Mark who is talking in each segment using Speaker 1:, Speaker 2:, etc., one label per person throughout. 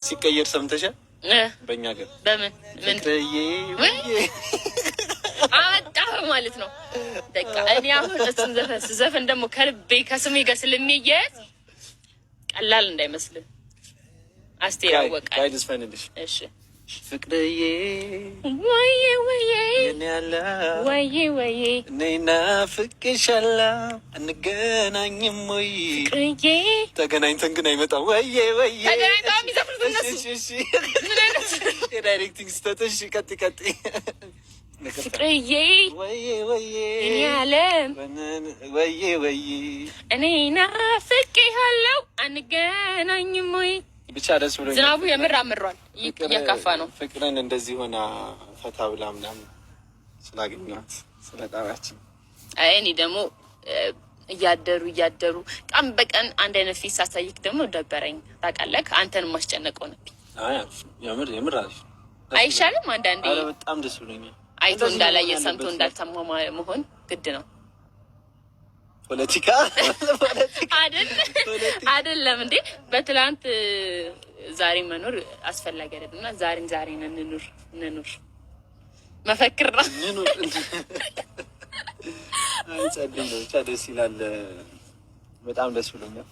Speaker 1: ሲቀየር ሰምተሻል? በእኛ ሀገር
Speaker 2: በምን አመጣህ ማለት ነው። በቃ እኔ አሁን እሱን ዘፈን ደግሞ ከልቤ ከስሜ ጋር ስለሚያያዝ ቀላል እንዳይመስልህ። አስቴር ያወቃል።
Speaker 1: ጋይድስ ፈንልሽ።
Speaker 2: እሺ
Speaker 1: ፍቅርዬ
Speaker 2: ወዬ ወዬ
Speaker 1: እኔ ያለ
Speaker 2: ወዬ ወዬ
Speaker 1: እኔና ፍቅሻለሁ እንገናኝም ወይ
Speaker 2: ፍቅርዬ
Speaker 1: ተገናኝተን ግን አይመጣም። ወዬ ወዬ
Speaker 2: ተገናኝተን የሚዘፍኑት እነሱ።
Speaker 1: እሺ የዳይሬክቲንግ ስተትሽ ቀጥ
Speaker 2: ፍቅርዬ
Speaker 1: ወዬ ወዬ
Speaker 2: እኔ ያለም
Speaker 1: ወዬ ወዬ
Speaker 2: እኔና ፍቅሻለሁ አንገናኝም ወይ
Speaker 1: ብቻ ደስ ብሎኛል።
Speaker 2: ዝናቡ የምር አምሯል፣ እያካፋ ነው።
Speaker 1: ፍቅርን እንደዚህ ሆና ፈታ ብላ ምናምን ስላገኘኋት ስለጣራችን።
Speaker 2: እኔ ደግሞ እያደሩ ቀን በቀን አንድ አይነት ፊት ሳሳይክ ደግሞ ደበረኝ። ታውቃለህ፣ አንተን ማስጨነቀው ነበር።
Speaker 1: የምር አሪፍ
Speaker 2: አይሻልም? አንዳንዴ
Speaker 1: በጣም ደስ ብሎኛል።
Speaker 2: አይቶ እንዳላየ ሰምቶ እንዳልሰማ መሆን ግድ ነው።
Speaker 1: ፖለቲካ
Speaker 2: አይደለም እንዴ? በትላንት ዛሬ መኖር አስፈላጊ አይደለም እና ዛሬን እንኑር መፈክር ነው።
Speaker 1: ጸልይ ነው ብቻ ደስ ይላል። በጣም ደስ ብሎኛል።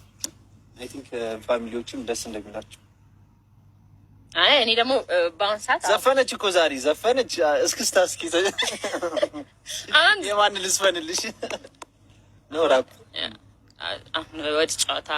Speaker 1: አይ ቲንክ ፋሚሊዎችም ደስ እንደሚላቸው።
Speaker 2: አይ እኔ ደግሞ በአሁን ሰዓት
Speaker 1: ዘፈነች እኮ ዛሬ ዘፈነች። እስክስታ እስኪ የማን ልስፈንልሽ? ነው ራፕ
Speaker 2: አሁን ወደ ጨዋታ